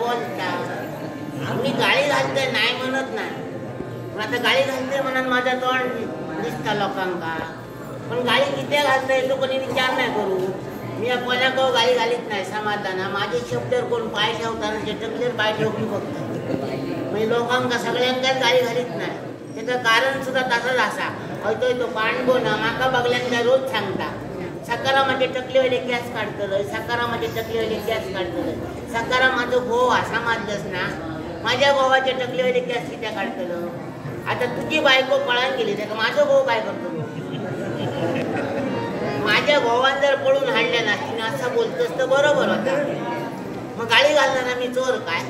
बोलता. मी गाळी घालते नाही म्हणत नाही, पण आता गाळी घालते म्हणून माझा तोंड दिसता लोकांका. पण गाळी किती घालतंय तो कोणी विचार नाही करू. मी कोणाक गाळी घालीत नाही समाधाना. माझे शब्दावर कोण पाय ठेवताना जे टकलेर पाय ठेवली बघतात. म्हणजे लोकांका सगळ्यांकाच गाळी घालीत नाही. त्याचं कारण सुद्धा तसंच असा. हयतो तो पांडवो ना माका बघल्यांका रोज सांगता सकारामाचे टकलेवाले केस काढतलं, सकारामाचे टकलेवाले केस काढतलं. सकारा माझो भाऊ असा मानलंस ना, माझ्या भावाचे टकलेवाले केस कित्या काढतलं. आता तुझी बायको पळान गेली तर माझा भाऊ काय करतो. माझ्या भावान जर पळून हाणल्या ना असं बोलतोस तर बरोबर होता. मग गाळी घालताना मी चोर काय.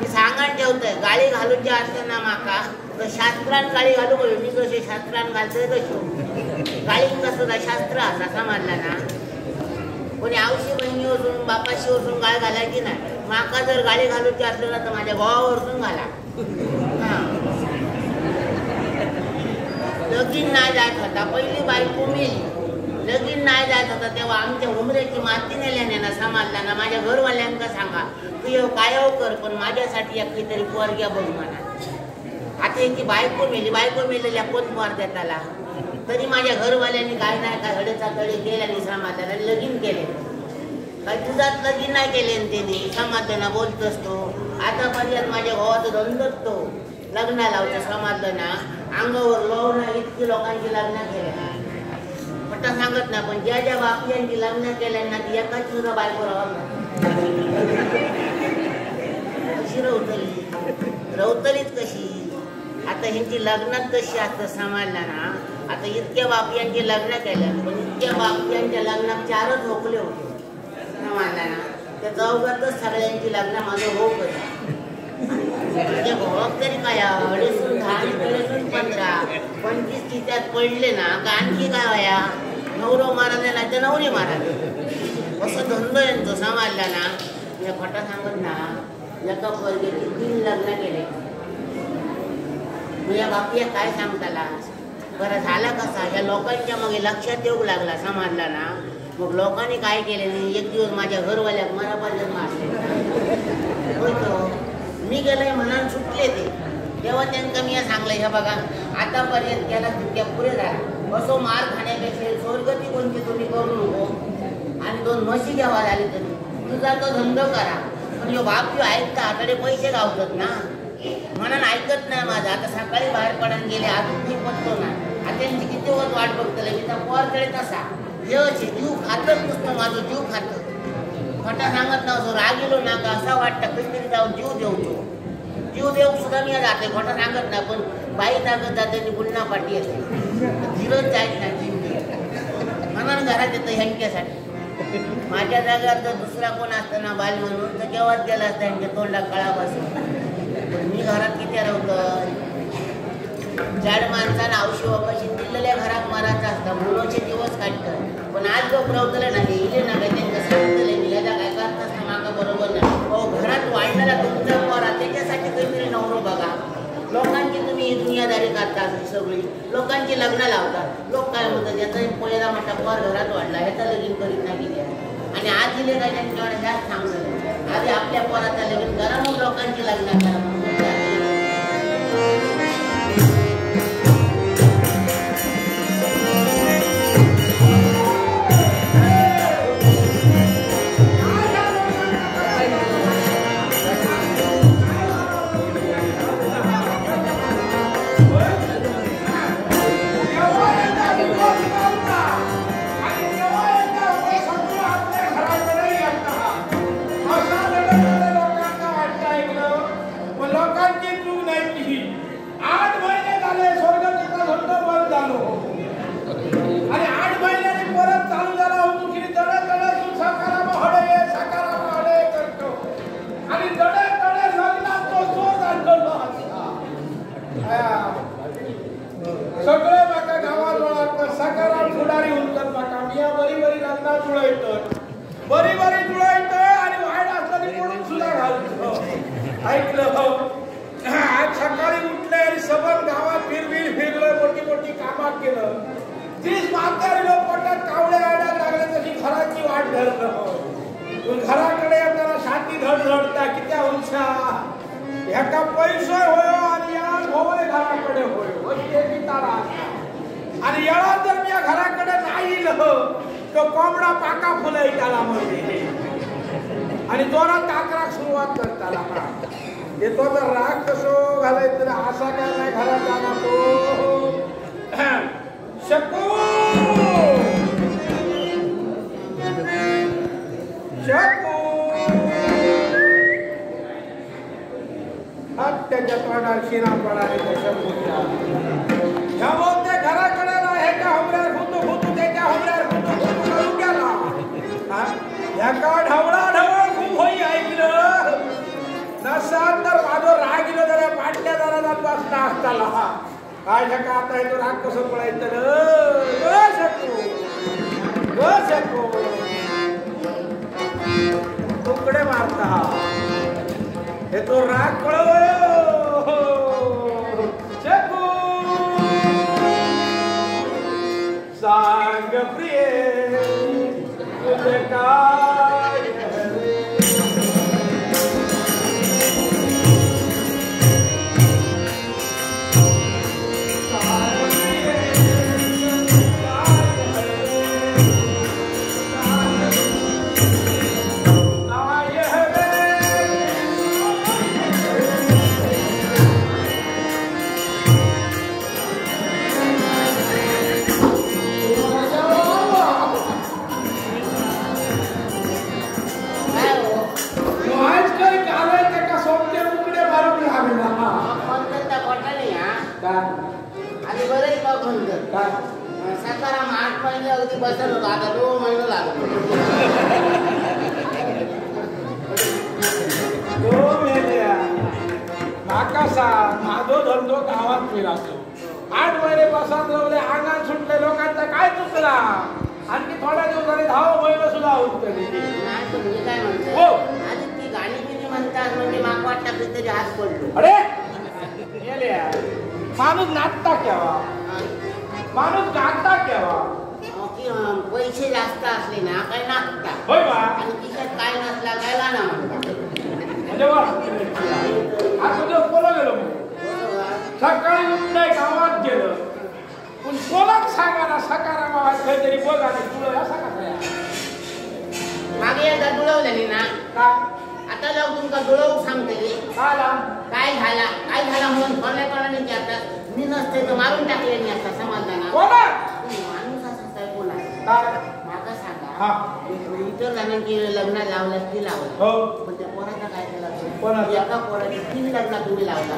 मी सांगान ठेवतोय गाळी घालूच्या असताना माका तर शास्त्रान गाळी घालू गयो. मी कसे शास्त्रान घालतोय तशी गाळींका सुद्धा शास्त्र असा समजला ना. कोणी आवशी बहिणी वसून बापाशी वसून गाळ घालायची नाही. माका जर गाळी घालूची असलं ना तर माझ्या भावावरून घाला. लगीन नाही जात होता, पहिली बायको मेली. लगीन नाही जात होता तेव्हा आमच्या उमरेची माती नेल्याने ना समाजला ना. माझ्या घरवाल्यांका सांगा तू काय कर पण माझ्यासाठी एक तरी पोरग्या बघ म्हणा. आता याची बायको मेलेल्या कोण पोर देताला. तरी माझ्या घरवाल्यांनी काय नाही काय हडेचा तडे केल्याने समाधाना लगीन केले. काय तुझाच लगीन नाही केले त्यांनी समाधाना बोलतोस तो. आतापर्यंत माझ्या भावाचं धंदोच तो लग्न लावतो समाधाना. अंगावर लावणं इतकी लोकांची लग्न केल्या पट्टा सांगत ना. पण ज्या ज्या बापयांची लग्न केल्यांना ती एकाच सुद्धा बायको कशी रवतलीच कशी. आता ह्यांची लग्नात कशी असतं समाजला ना. आता इतक्या बापयांची लग्न केल्या पण इतक्या बापयांच्या लग्नात 4च होकले होते समाजला ना. त्या चौघातच सगळ्यांची लग्न माझं होक होतं. म्हणजे भावक तरी काय 2.5 10 2.5 15 25 तिच्यात पडले ना का आणखी काय वया नवरो मारायला नाही तर नवरी मारायला. असं धंदो यांचं समाजला ना. मी खोटा सांगत ना. एका पोरगेची 3 लग्न केले. या बापया काय सांगताला बरं झाला कसा. ह्या लोकांच्या मग लक्षात येऊ लागला समाजला ना. मग लोकांनी काय केले नाही. एक दिवस माझ्या घरवाल्याक मरापर्यंत मारले होतो. मी गेलोय म्हणून सुटले ते. तेव्हा त्यांना मी सांगलं हे बघा आतापर्यंत त्याला तितक्या पुरे झाला. असो मार खाण्यापेक्षा स्वर्गती कोणती तुम्ही करू नको. आणि 2 म्हशी घ्यावा झाली तरी तुझा तो धंदो करा. पण यो बाप ऐकता हाताकडे पैसे गावतात ना म्हणून ऐकत नाही माझं. आता सकाळी बाहेर पडायला गेले अजून मी पडतो ना. आता त्यांची किती वत वाट बघतले. मी त्या पोरकडे तसा जेवायचे जीव खातच नसतो. माझं जीव खातं. खोटा सांगत नव्हतो. रागिलो ना का असा वाटतं कधीतरी जाऊन जीव देवतो. जीव देऊ सुद्धा मी जाते खोटा सांगत ना. पण बाई ताकद जाते गुन्हा पाठी येते. धीरच जायच नाही म्हणून घरात येतं ह्यांच्यासाठी. माझ्या जागेवर जर दुसरा कोण असताना बाल म्हणून तर केव्हाच गेला असता ह्यांच्या तोंडा कळापासून. मी घरात किती राहतं. जाड माणसानं औषध वापाशी दिलेल्या घरात मारायचं असतं. मुलाचे दिवस काढतं. पण आज जो प्रवतले नाही इले ना काय त्यांच्या सांगितले मिळायला काय करत असतं मागा बरोबर नाही. हो घरात वाढणारा तुमचा पोरा त्याच्यासाठी काहीतरी नवरो बघा. लोकांची तुम्ही दुनियादारी करता सगळी. लोकांची लग्न लावतात. लोक काय म्हणतात याचा पहिला मोठा पोर घरात वाढला ह्याचा लगीन करीत नाही गेल्या. आणि आज दिले काय त्यांच्याकडे जास्त सांगलं आधी आपल्या पोराचा लगीन करा मग लोकांची लग्न करा. सगळे माका गावात वळात सकाराम फुडारी उरतात माका मिया बरी बरी लग्ना जुळयतात बरी बरी जुळयतात आणि वाईट असताना पडून सुद्धा घालतो. ऐकलं हो आज सकाळी उठले आणि सबन गावात फिरलं मोठी मोठी कामात केलं. 30 म्हातारी लोक पटत कावळे आडायला लागले तशी घराची वाट धरलं. घराकडे आपल्याला छाती धडधडता अच्छा ह्याका पैसो होयो आणि या होय घराकडे होयो अशी एक तारा आणि याला जर मी घराकडे नाही इलो तो कोंबडा पाका फुलई त्याला म्हणजे आणि जोरात काकराक सुरुवात करताला येतो तर राग कसो घालायचं तर असा काय नाही घरात जाणार तो शकू शकू त्याच्या तोंडात शिरा पडाले शकूच्या ह्या बोलते घराकडे हे का हमऱ्यावर खुतू त्याच्या हमऱ्यावर खुतू करून गेला ह्या का ढवळा ढवळ खूप होई ऐकलं नसाल तर माझं राग गेलो जरा पाटल्या जरा बसता असताला काय शका आता तो राग कसं पडायचं शकू तुकडे मारता हे तो राग पळव शकू सांग प्रिय तुझे काय सकाराम 8 महिने अगदी बसल होतो आता 2 महिने लागले 2 महिने माका सांग माझो धंदो गावात फिरातो 8 महिने बसात लावले अंगात सुटले लोकांचा काय चुकला आणखी थोड्या दिवसांनी 10 महिने सुद्धा उठतली नाही तुम्ही काय म्हणता हो आधी ती गाणी बिणी म्हणतात म्हणजे माग वाटतं तरी हात पडतो अरे माणूस नाचता केव्हा माणूस गाता केव्हा पैसे जास्त असले ना काय नाचता होय बा आणि खिशात काय नसला काय गाणं म्हणतात म्हणजे आज तुझं बोला गेलो सकाळी उठलंय गावात गेलं पण कोणाक सांगा ना सकारामात काहीतरी बघा नाही तुला असा कसा मागे एकदा डुळवलेली ना का आता जाऊ तुमका डुळवून सांगते काय झाला म्हणून कोणाने विचारतात मी नसते तर मारून टाकले मी आता समाजाला माणूस असा कोण आहे माका सांगा इतर जणांची लग्न लावलं ती लावलं पण त्या पोराचा काय केलं एका पोराची 3 लग्न तुम्ही लावला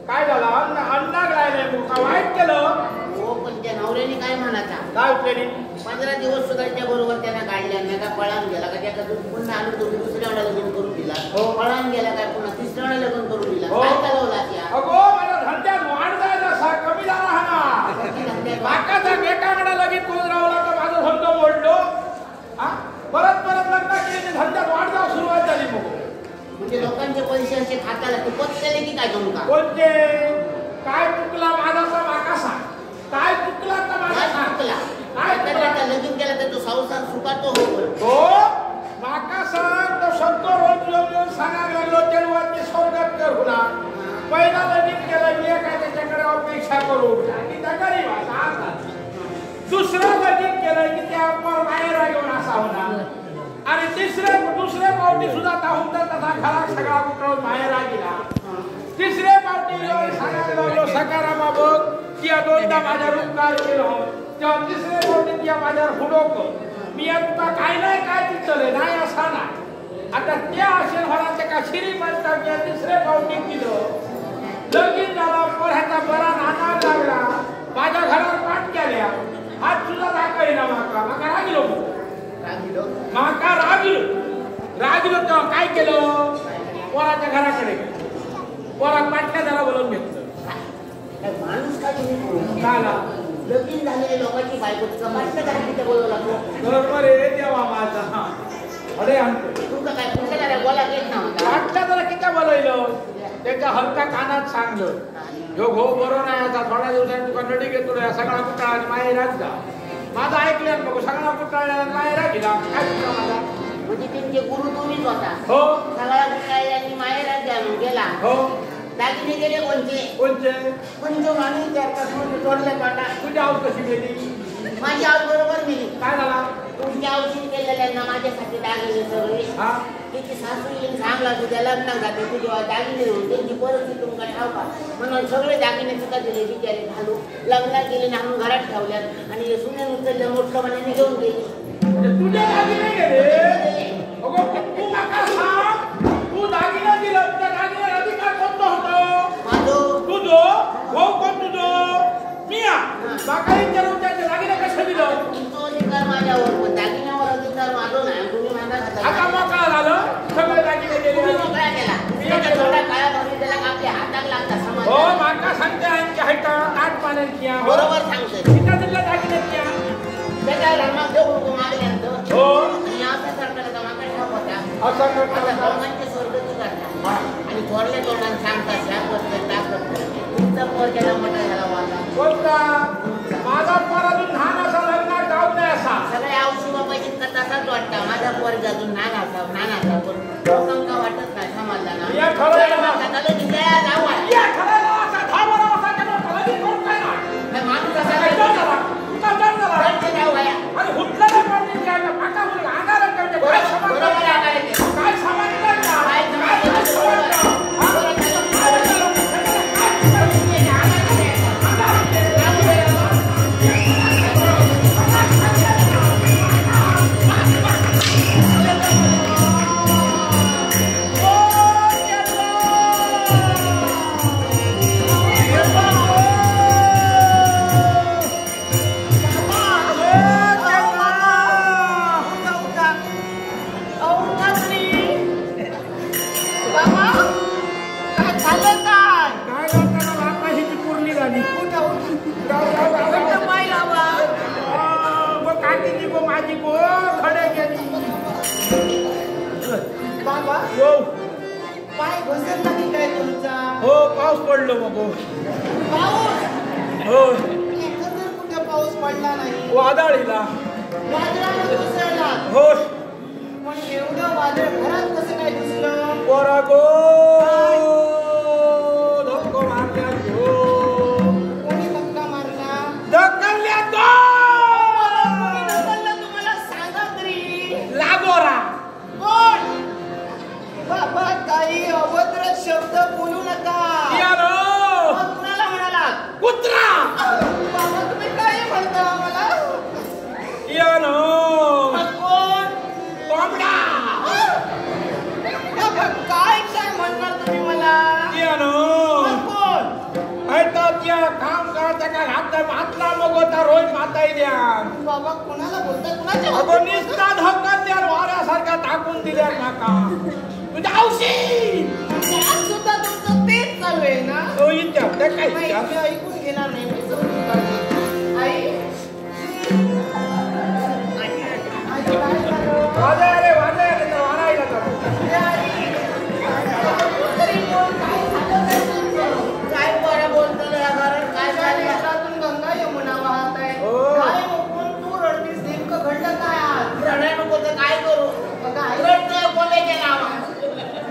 काय झालं अन्ना राहिले वाईट केलं हो पण त्या नवऱ्याने काय म्हणायचा काय केली 15 दिवस सुद्धा त्या बरोबर त्यांना काढल्या नाही का पळान गेला का त्याचा पुन्हा आणून तुम्ही दुसऱ्याला लग्न करून दिला पळान गेला काय पुन्हा तिसऱ्याला लग्न करून दिला काय चालवला त्या अगो माझ्या धंद्यात वाढ जायला कमी झाला हा बाकाचा एकाकडे लगेच कोण रावला तर माझं धंदो मोडलो परत लग्न केली धंद्यात वाढ जाऊ सुरुवात झाली मग म्हणजे लोकांचे पैसे असे खाताला तू पत्तेले की काय जमू का कोणते काय चुकला माझा माकासा काय चुकला तर माझा चुकला काय त्याला लगीन केला तर तो संसार सुखातो हो माकासा तो शब्द रोज सांगायला लागलो तेव्हा मी स्वर्गात कर होना पहिला लगीन केला मी काय त्याच्याकडे अपेक्षा करू आणि त्या गरीब दुसरं लगीन केलं की त्या बाहेर घेऊन असा होणार आणि दुसरे पावटी सुद्धा ताहून तर तसा खरा सगळा कुठं बाहेर गेला तिसरे पावटी सांगायला लागलो सकारामा बघ की दोनदा माझ्यावर उपकार केलो तेव्हा तिसरे पावटी त्या माझ्यावर हुडोक मी तुका काय नाही काय तिथले नाही असा ना आता त्या आशीर्वादाचे का श्रीमंत तिसरे पावटी दिलं लगीन झाला पोऱ्याचा बरा नाना लागला माझ्या घरावर पाठ केल्या हात सुद्धा दाखवला माका रागिलो माका रागिलो तेव्हा काय केलं पोराच्या घराकडे पोरा पाटल्या त्याला बोलवून घेतलं माणूस काय लगीन झालेल्या लोकांची बायको तिचा पाटल्या घरात बोलवला बरोबर आहे देवा माझा अरे तुमचं काय पुढच्या जरा बोला घेत नव्हता पाटल्या जरा किती बोलवलं त्याच्या हलका कानात सांगलं जो घो बरो नाही आता थोड्या दिवसांनी तुका नडी घेतो सगळा कुटाळा आणि माहेरात जा माझा ऐकलं बघू सगळा कुटाळा माहेरा गेला काय माझा म्हणजे त्यांचे गुरु तुम्हीच होता हो सगळा कुटाळ्यांनी हो दागिने गेले कोणते कोणते पंचो मामी त्यापासून तोडले पाटा तुझी आऊस कशी गेली माझी आऊस बरोबर गेली काय झाला तुमच्या औषध केलेल्यांना माझ्यासाठी दागिने सगळे हा तिची सासू येऊन सांगला तुझ्या लग्नात जाते तुझे दागिने देऊन त्यांची परिस्थिती तुमका ठावका म्हणून सगळे दागिने सुद्धा दिले बिचारे घालू लग्नात गेले ना आणून घरात ठेवल्यात आणि सुने उचलल्या मोठं मनाने घेऊन गेली तुझे दागिने गेले अगो तू माका सांग तू दागिने दिलं त्या दागिने अधिकार कोणता होता माझो तुझो भाऊ कोण तुझो मिया माका विचारून त्याचे दागिने कसे दिलं तुमचा अधिकार माझ्यावर पण दागिन्यावर अधिकार माझो नाही तुम्ही माझा आता मोकळा झालं सगळे दागिने तुम्ही गेले मोकळा केला त्याच्या थोडा काळा बघितला त्याला आपल्या हातात लागता समाज हो माका सांगते आणखी हायता आठ पाण्याची बरोबर सांगतोय तिथं तिथल्या दागिन्याची त्याच्या धर्मात देऊ नको मागल्यानंतर हो आणि असं सरकारला तर मागा ठाप होता असं आता करता दोघांचे स्वर्गती करतात आणि थोरल्या तोंडाने सांगतात ह्या करतोय त्या करतोय तुमचा पोर केला मोठा झाला वाला बोलता माझा पोर अजून लहान असा लग्नात जाऊ नये असा सगळ्या औषधी बाबाची तसाच वाटतं माझा पोर अजून नान असा पण लोकांना वाटत नाही समाजाला या ठरवलं ना. जाऊ आहे. या ठरवलं असा दहा बारा वर्षाच्या फलनी कोण काय नाही नाही, माणूस असा काय नाही. डर झाला तुझा डर झाला त्यांचे जाऊ आहे. आणि हुतलेल्या पाणी काय पाका मुली आगार करते काय समाज बरोबर आहे काय ते. काय समाज काय काय समाज पाय घसरला की काय तुमचा हो पाऊस पडलो मग पाऊस हो इथं तर कुठे पाऊस पडला नाही वादळीला वादळानं घसरला हो पण एवढं वादळ घरात कसं काय दिसलं पोरा गो धक्को मारल्या गो कोणी धक्का मारला ढकलल्या गो कोणी ढकललं तुम्हाला सांगा तरी लागोरा कोण बाबा काही अभद्र शब्द बोलू नका यानो मग कुणाला म्हणाला कुत्रा बाबा तुम्ही काय म्हणता मला यानो मग कोण कोंबडा बाबा काय काय म्हणणार तुम्ही मला यानो मग कोण ऐता त्या काम करता का हातला मगोता रोज माताई द्या बाबा कुणाला बोलताय कुणाच्या अगो निस्ता ढकलल्या वाऱ्यासारखा टाकून दिल्या माका तुझ्या औषधी आज सुद्धा तुमचं तेच चालू आहे ना तो इच्छा त्या काय नाही, इच्छा मी ऐकून घेणार नाही मी समजून काढते. आई आई, काय झालं? वाजायला तर वारायला तर ए, आई. तरी बोल, काय झालं काय तुमचं? काय बरं बोलतो या घरात काय माझ्या झालं देशातून गंगा यमुना वाहत आहे हो. काय कोण तू रडतीस नेमकं घडलं काय आज रडाय नको तर काय करू बघा आई रडतोय कोल्याच्या नावा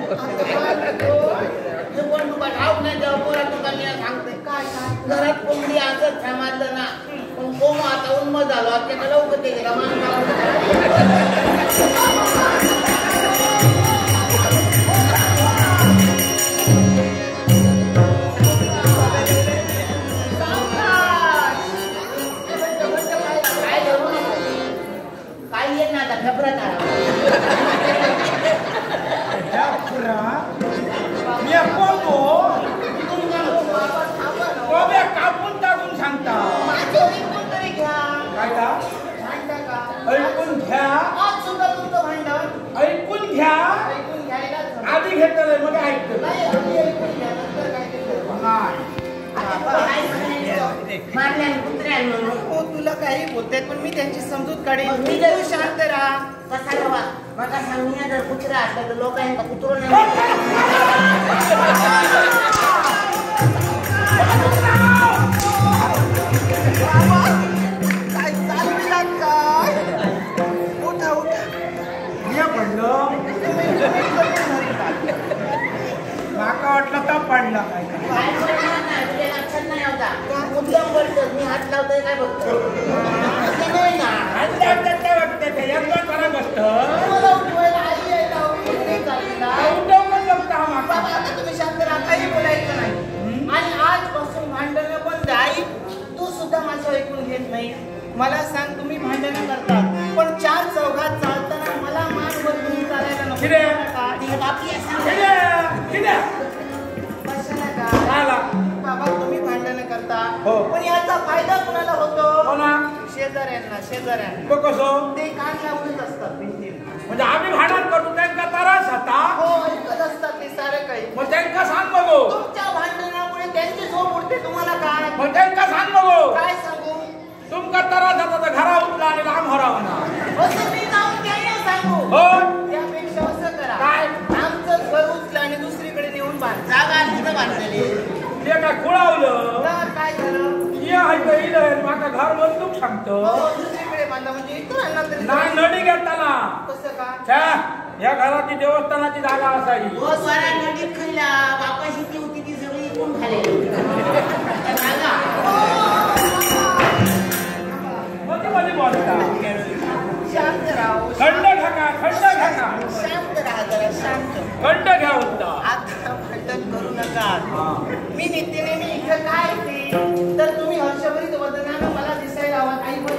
आता काय होतं? हे पण तुका ठाऊक नाही तेव्हा पोरा तुका मी सांगते काय काय घरात कोंबडी असंच थांबलं ना पण कोंब आता उन्म झालो आता लवकर ते गेला काय करू नको काय येत ना आता फेफरात आला मी कोंबो तुमचा नको. बाबा थांबा ना. कोंबड्या कापून टाकून सांगता माझं ऐकून तरी घ्या काय का भांडा का ऐकून घ्या आज सुद्धा तुमचं भांडण ऐकून घ्या ऐकून घ्यायलाच हवं. आधी घेतलंय मग ऐकतं नाही आधी ऐकून घ्या नंतर काय ते ठरवा. आता तुला काय सांगायचं? मारल्याने कुत्र्याने म्हणून हो तुला काही बोलतायत पण मी त्यांची समजूत काढेन मग मी मी जर- तू शांत राहा कसा रवा मका सांगण्या जर कुत्रा असला तर लोकांना कुत्रो नाही काय चालविला काय उठा उठा मी पडलं माका वाटलं तर पाडला काय काय बोलणार नाही, तुझ्या लक्षात नाही होता. मुद्दाम बोलतोस, मी हात लावतोय काय बघतो. असं नाही ना. मला उठवायला आई यायला हवी, नाही चालला. बाबा, आता तुम्ही शांत राहा, काही बोलायचं नाही. आणि आजपासून भांडणं बंद. आई, तू सुद्धा माझं ऐकून घेत नाही. मला सांग, तुम्ही भांडणं करतात पण चार चौघात चालताना मला मान बदलून चालायला नको का? बाकी कशाला का? बाबा, तुम्ही भांडणं करता पण याचा फायदा कुणाला होतो? शेजाऱ्यांना. कसं ते कान लावूनच असतात भिंतीला. म्हणजे आम्ही भांडण करू त्यांचा त्रास होता. हो, ऐकत असतात ते सारे काही. मग त्यांना सांग बघू. तुमच्या भांडणामुळे त्यांची झोप उडते, तुम्हाला काय? मग त्यांना सांग बघू. काय सांगू? तुमका त्रास होता तर घरा उठला आणि लांब हरावा ना. असं मी जाऊन त्यांना सांगू. हो, त्यापेक्षा असं करा, काय? आमचं घर उचलं आणि दुसरीकडे नेऊन बांध. जागा तिथं बांधलेली. ते काय खुळावलं. तर काय झालं? माझं घर बंदूक सांगतो. हो, दुसरीकडे बांधा म्हणजे इतरांना तरी नाही नडी घेताना कसं का? या घराची देवस्थानाची जागा असावी. हो, स्वरा नदीत खाल्ला बापाशी ती होती ती सगळी इकून खाल्लेली होती. जागा. मध्ये बोलता. शांत राहा. खंड घाका. शांत राहा जरा, शांत. खंड घ्या होता. आता भांडण करू नका. मी नित्यने मी इथं काय ते तर तुम्ही हर्षभरीत वदनानं मला दिसायला हवा. काही बोल.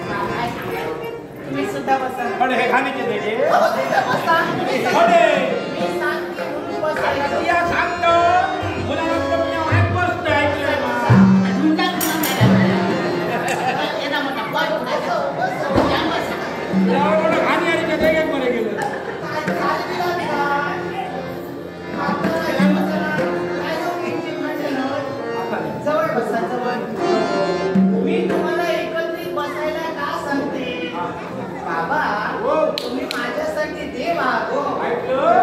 काय सांगायचं? तुम्ही सुद्धा बसा. खडे हे घाणीचे देगे. हो, तिथं बसा. तुम्ही खडे. मी सांगते म्हणून बसायचं. या सांगतो. मुलाला कमी वाट बसतो ऐकलंय ना. येणा मोठा बस, बस, बस, या बसा. यावर मोठं घाणी आणि त्या देगेत मध्ये गेलं. काय चाललेलं आहे काय? आपल्याला या बसायला काय जाऊ किंचित भांडण? जवळ बसा, जवळ. मी तुम्हाला एकत्रित बसायला का सांगते? बाबा, तुम्ही माझ्यासाठी देव आहात. हो, ऐकलं?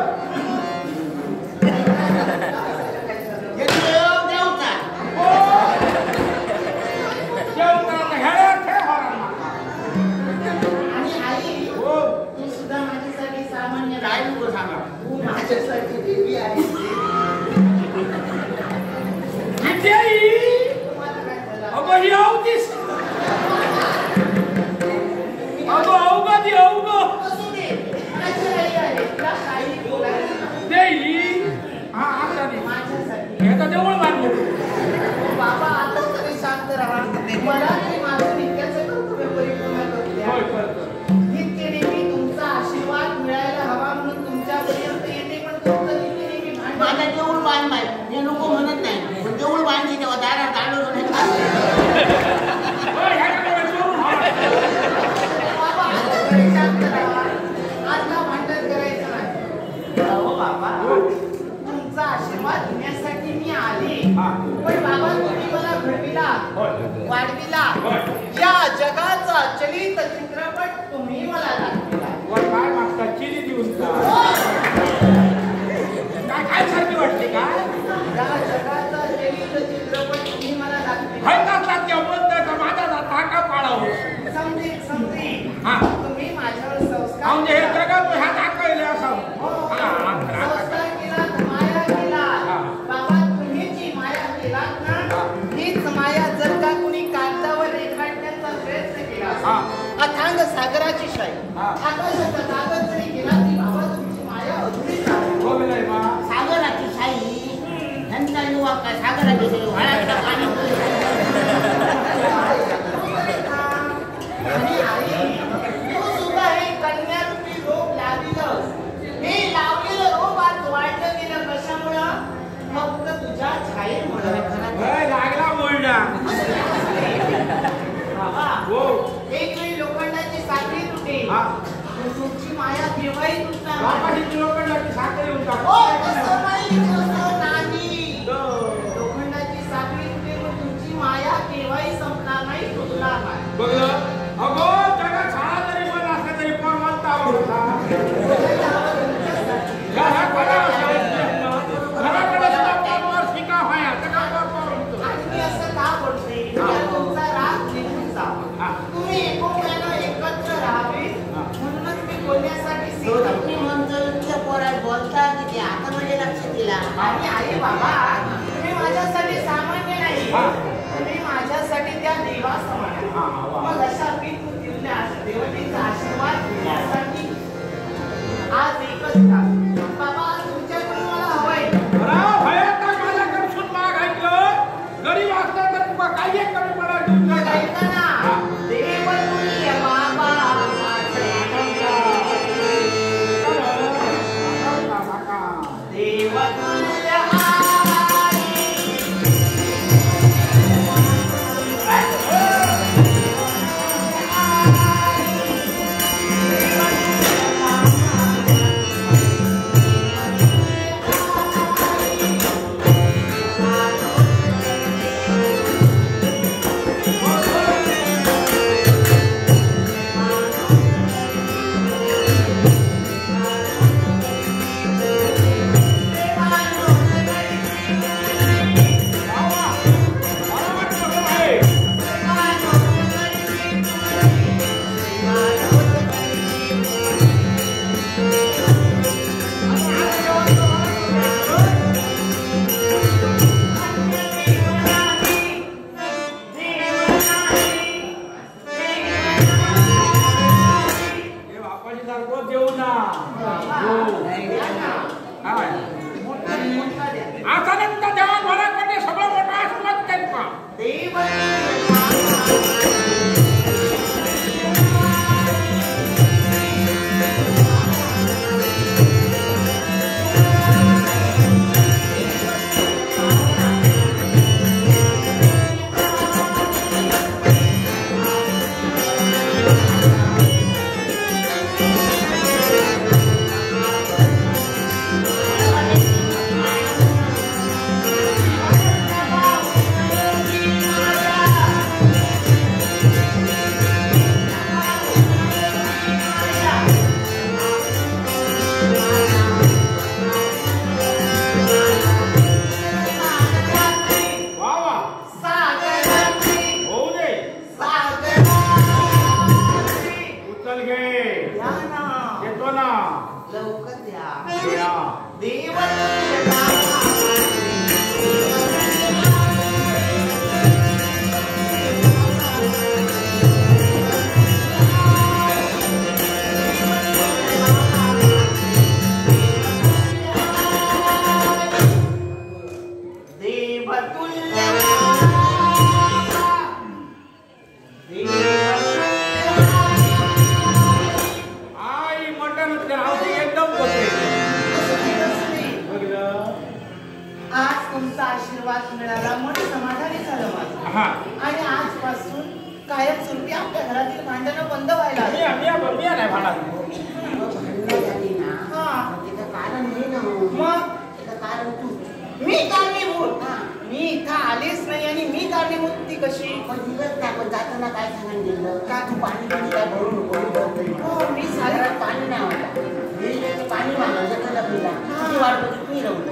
आणि आई, तू सुद्धा माझ्यासाठी सामान्य काय नको सांगा. तू माझ्यासाठी देवी आहे. तुम्हाला काय झालं? अगं ही अवतीस. अगं अवघा ती अवघ. असू दे, माझी आई आहे. तुला काही बोलायचं नाही. देई. हा आता नाही. माझ्यासाठी. हे तर देऊळ बांधलं. हो, बाबा, आता तुम्ही शांत राहा. मला तरी माझं नित्याचं कर्तव्य परिपूर्ण करू द्या. नित्यनेहमी तुमचा आशीर्वाद मिळायला हवा म्हणून तुमच्यापर्यंत येते, पण तुमचं नित्यनेहमी भांडण. माझा देऊळ बांध बाय. हे नको म्हणत नाही, पण देऊळ बांधली तेव्हा दारात दांडून बाबा, आता तरी शांत राहा. आता भांडण करायचं नाही. हो बाबा, तुमचा आशीर्वाद घेण्यासाठी मी आले. पण बाबा, तुम्ही मला घडविला, वाढविला. या जगाचा चलित चित्रपट तुम्ही मला दाखविला. काय मागता चिली देऊन काय सारखी वाटते का? या जगाचा चलित चित्रपट तुम्ही मला दाखविला. माझा धाका पाडावं. समजे हा. तुम्ही माझ्यावर संस्कार म्हणजे हे केला. जगात ह्या दाखवले असावं. संस्कार केला, माया केला. बाबा, तुम्ही जी माया केलात ना, हीच माया जर का कुणी कागदावर रेखाटण्याचा प्रयत्न केला, अथांग सागराची शाई, आकाशाचा कागद जरी केला ती बाबा तुमची माया अधुरीच आहे. सागराची शाई त्यांचा युवा काय सागराची शाई व्हाळातला पाणी. आणि आई, तू सुद्धा हे कन्यारूपी रोप लावलेलं. हे लावलेलं रोप आज वाढलं गेलं कशामुळं? फक्त तुझ्या छायेमुळं. लागला बोलडा. बाबा, हो. एक वेळी लोखंडाची साखळी तुटेल, तुमची माया केव्हाही तुटणार नाही. लोकांना साखर येऊन हो, तसं नाही, तसं नाही. लोखंडाची साखळी तुटेल पण तुमची माया केव्हाही संपणार नाही, तुटणार नाही. बघलं. अगो जगात शाळा जरी पण असल्या तरी पण म्हणता आवडता. घराकडे शिका व्हाया. आणि मी असं का बोलते? तुमचा राग निघून जावा. तुम्ही एकोप्यानं एकत्र राहावे म्हणूनच मी बोलण्यासाठी तुम्ही म्हणतो इतक्या पोरात बोलता की ते दिला. आणि आई बाबा तुम्ही माझ्यासाठी सामान्य नाही, तुम्ही माझ्यासाठी त्या देवा समान आहे. मग अशा पीठ देवतेचा आशीर्वाद घेण्यासाठी आज एकच तास बाबा तुमच्याकडून मला हवंय. माझ्याकडून मागायचं गरीब असला तर काही एक कमी पडा ऐका ना, देवतुल्य बाबा देवतुल्य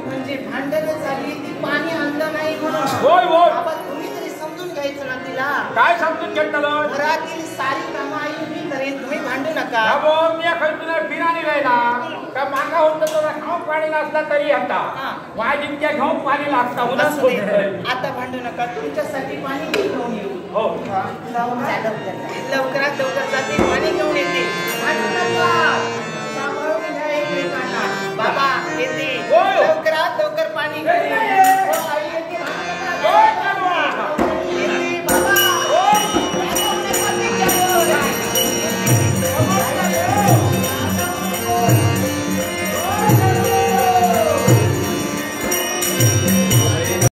म्हणजे भांडण झाली ती पाणी आणलं नाही म्हणून. बाबा तुम्ही तरी समजून घ्यायचं ना तिला. काय समजून घेतलं? घरातील सारी कामं आई मी करेन, तुम्ही भांडू नका. मी तुला फिराणी राहिला का मागा होतं तुला खाऊ पाणी नसला तरी आता माझी त्या घेऊन पाणी लागतं. आता भांडू नका, तुमच्यासाठी पाणी घेऊन येऊ. हो लवकरात लवकर जाते पाणी घेऊन येते. भांडू नका, सांभाळून घ्या एकमेकांना. बाबा येते.